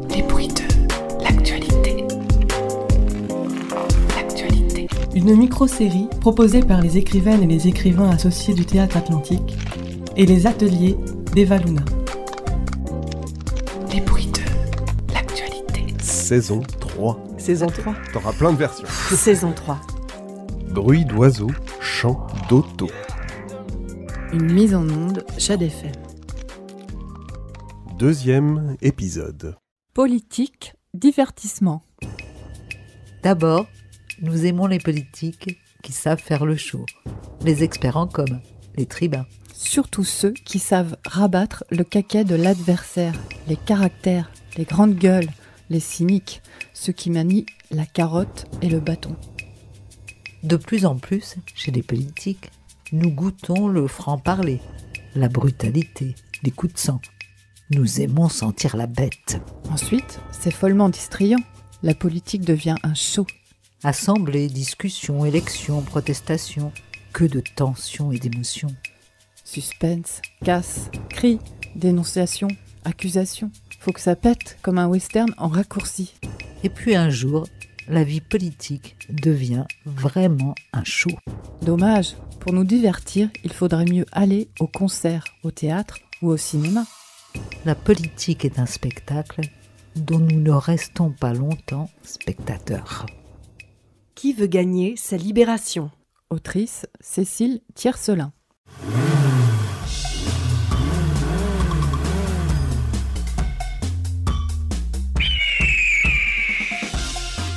Les bruits de l'actualité. Une micro-série proposée par les écrivaines et les écrivains associés du Théâtre Atlantique et les ateliers d'Eva Luna. Les bruits de l'actualité. Saison 3. Saison 3. T'auras plein de versions. Saison 3. Bruit d'oiseaux, chant d'auto. Une mise en onde Chad FM. Deuxième épisode. Politique, divertissement. D'abord, nous aimons les politiques qui savent faire le show, les experts en com, les tribuns. Surtout ceux qui savent rabattre le caquet de l'adversaire, les caractères, les grandes gueules, les cyniques, ceux qui manient la carotte et le bâton. De plus en plus, chez les politiques, nous goûtons le franc-parler, la brutalité, les coups de sang. Nous aimons sentir la bête. Ensuite, c'est follement distrayant. La politique devient un show. Assemblées, discussions, élections, protestations, que de tensions et d'émotions. Suspense, casse, cris, dénonciation, accusation. Faut que ça pète comme un western en raccourci. Et puis un jour, la vie politique devient vraiment un show. Dommage, pour nous divertir, il faudrait mieux aller au concert, au théâtre ou au cinéma. La politique est un spectacle dont nous ne restons pas longtemps spectateurs. Qui veut gagner sa libération ? Autrice Cécile Tiercelin.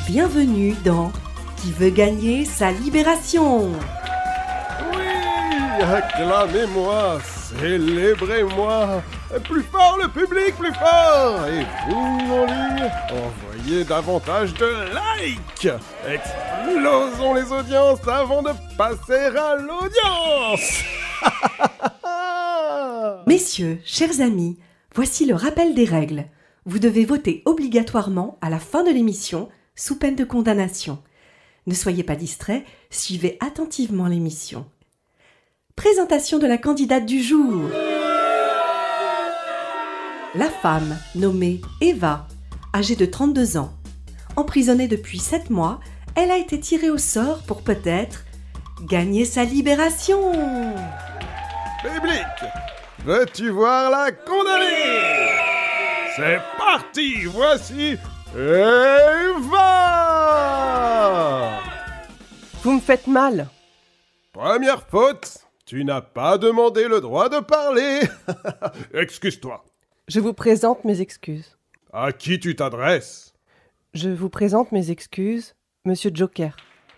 Bienvenue dans Qui veut gagner sa libération ? Oui, acclamez-moi, célébrez-moi. Plus fort le public, plus fort. Et vous en ligne, envoyez davantage de likes. Explosons les audiences avant de passer à l'audience. Messieurs, chers amis, voici le rappel des règles. Vous devez voter obligatoirement à la fin de l'émission, sous peine de condamnation. Ne soyez pas distraits, suivez attentivement l'émission. Présentation de la candidate du jour. La femme, nommée Eva, âgée de 32 ans. Emprisonnée depuis 7 mois, elle a été tirée au sort pour peut-être gagner sa libération. Public, veux-tu voir la condamnée? C'est parti, voici Eva. Vous me faites mal. Première faute, tu n'as pas demandé le droit de parler. Excuse-toi. Je vous présente mes excuses. À qui tu t'adresses? Je vous présente mes excuses, Monsieur Joker.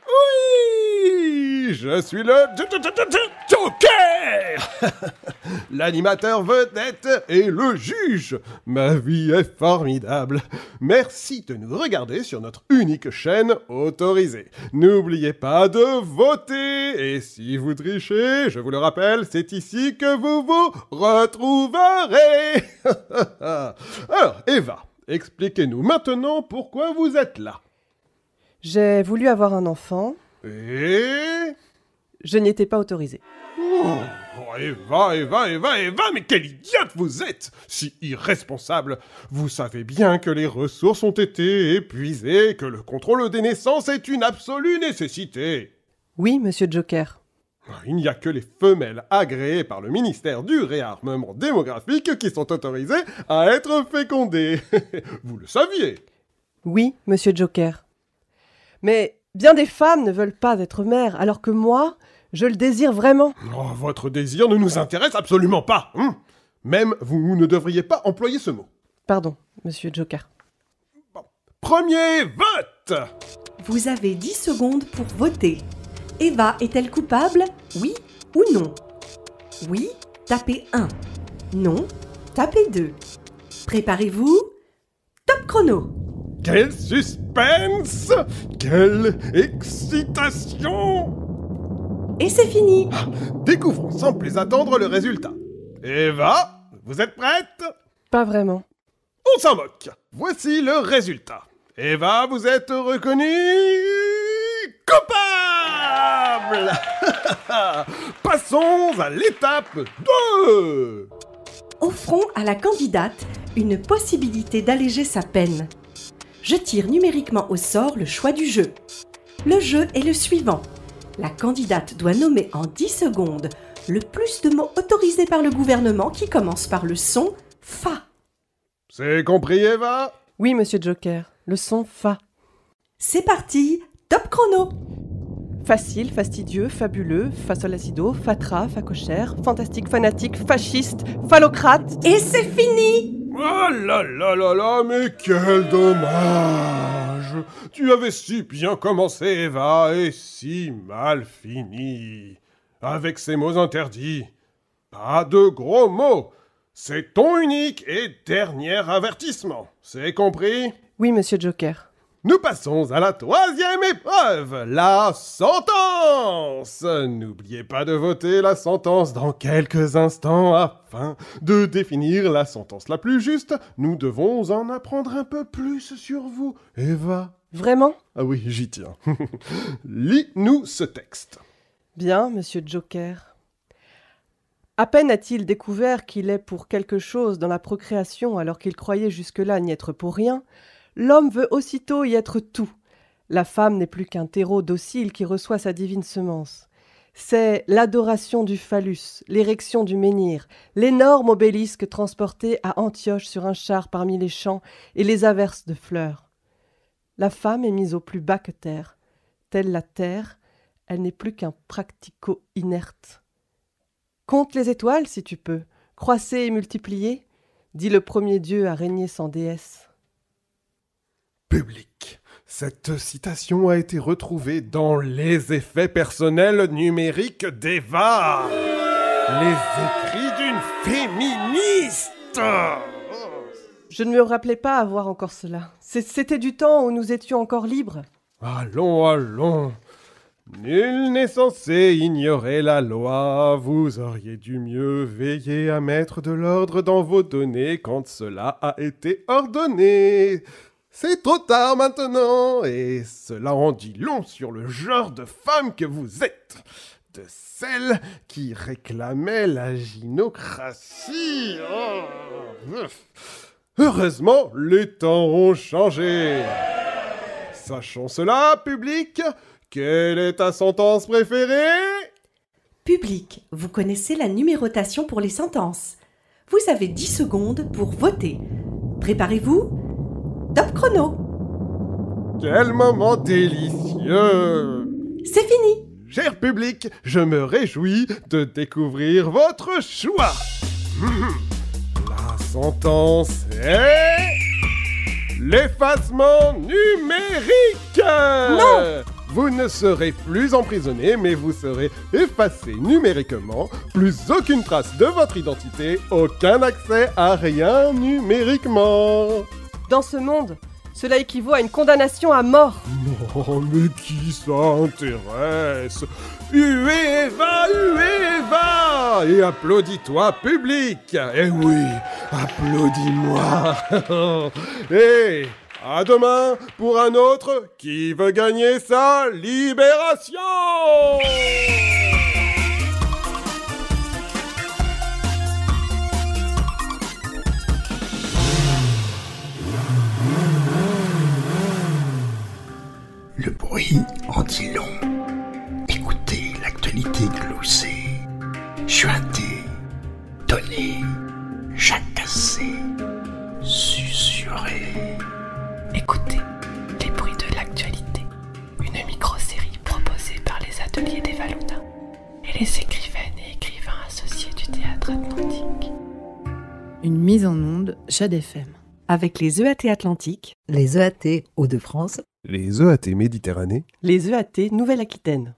Oui, je suis le Joker. L'animateur vedette et le juge. Ma vie est formidable. Merci de nous regarder sur notre unique chaîne autorisée. N'oubliez pas de voter. Et si vous trichez, je vous le rappelle, c'est ici que vous vous retrouverez. Alors, Eva, expliquez-nous maintenant pourquoi vous êtes là. J'ai voulu avoir un enfant. Et... Je n'y étais pas autorisée. Oh, Eva, mais quelle idiote vous êtes! Si irresponsable! Vous savez bien que les ressources ont été épuisées, que le contrôle des naissances est une absolue nécessité. Oui, Monsieur Joker. Il n'y a que les femelles agréées par le ministère du réarmement démographique qui sont autorisées à être fécondées. Vous le saviez? Oui, Monsieur Joker. Mais bien des femmes ne veulent pas être mères, alors que moi, je le désire vraiment. Oh, votre désir ne nous intéresse absolument pas. Même vous ne devriez pas employer ce mot. Pardon, Monsieur Joker. Bon. Premier vote! Vous avez 10 secondes pour voter. Eva est-elle coupable? Oui ou non? Oui, tapez 1. Non, tapez 2. Préparez-vous. Top chrono! Quel suspense! Quelle excitation! Et c'est fini! Découvrons sans plus attendre le résultat. Eva, vous êtes prête? Pas vraiment. On s'en moque. Voici le résultat. Eva, vous êtes reconnue coupable. Passons à l'étape 2. Offrons à la candidate une possibilité d'alléger sa peine. Je tire numériquement au sort le choix du jeu. Le jeu est le suivant. La candidate doit nommer en 10 secondes le plus de mots autorisés par le gouvernement qui commencent par le son Fa. C'est compris, Eva? Oui, monsieur Joker, le son Fa. C'est parti, top chrono! Facile, fastidieux, fabuleux, facolacido, fatra, facochère, fantastique, fanatique, fasciste, phallocrate. Et c'est fini! Oh là là là là, mais quel dommage! Tu avais si bien commencé, Eva, et si mal fini. Avec ces mots interdits. Pas de gros mots. C'est ton unique et dernier avertissement. C'est compris? Oui, monsieur Joker. Nous passons à la 3e épreuve, la sentence. N'oubliez pas de voter la sentence dans quelques instants afin de définir la sentence la plus juste. Nous devons en apprendre un peu plus sur vous, Eva. Vraiment? Ah oui, j'y tiens. Lis-nous ce texte. Bien, monsieur Joker. À peine a-t-il découvert qu'il est pour quelque chose dans la procréation alors qu'il croyait jusque-là n'y être pour rien, l'homme veut aussitôt y être tout. La femme n'est plus qu'un terreau docile qui reçoit sa divine semence. C'est l'adoration du phallus, l'érection du menhir, l'énorme obélisque transporté à Antioche sur un char parmi les champs et les averses de fleurs. La femme est mise au plus bas que terre. Telle la terre, elle n'est plus qu'un practico inerte. Compte les étoiles si tu peux, croissez et multipliez, dit le premier dieu à régner sans déesse. Public. Cette citation a été retrouvée dans les effets personnels numériques d'Eva. Les écrits d'une féministe. Je ne me rappelais pas avoir encore cela. C'était du temps où nous étions encore libres. Allons, allons. Nul n'est censé ignorer la loi. Vous auriez dû mieux veiller à mettre de l'ordre dans vos données quand cela a été ordonné. C'est trop tard maintenant, et cela en dit long sur le genre de femme que vous êtes. De celle qui réclamait la gynocratie. Oh. Heureusement, les temps ont changé. Sachons cela, public. Quelle est ta sentence préférée? Public, vous connaissez la numérotation pour les sentences. Vous avez 10 secondes pour voter. Préparez-vous. Top chrono. Quel moment délicieux! C'est fini. Cher public, je me réjouis de découvrir votre choix. La sentence est... l'effacement numérique! Non! Vous ne serez plus emprisonné, mais vous serez effacé numériquement. Plus aucune trace de votre identité, aucun accès à rien numériquement. Dans ce monde, cela équivaut à une condamnation à mort. Non, mais qui ça intéresse? Huez Eva! Et applaudis-toi, public! Eh oui, applaudis-moi! Et à demain pour un autre qui veut gagner sa libération! Le bruit en dit long. Écoutez l'actualité gloussée, chuintée, tonnée, jacassée, susurrée. Écoutez les bruits de l'actualité. Une micro-série proposée par les ateliers d'Eva Luna et les écrivaines et écrivains associés du Théâtre Atlantique. Une mise en onde Jade FM. Avec les EAT Atlantique, Les EAT Hauts-de-France, Les EAT Méditerranée, Les EAT Nouvelle-Aquitaine.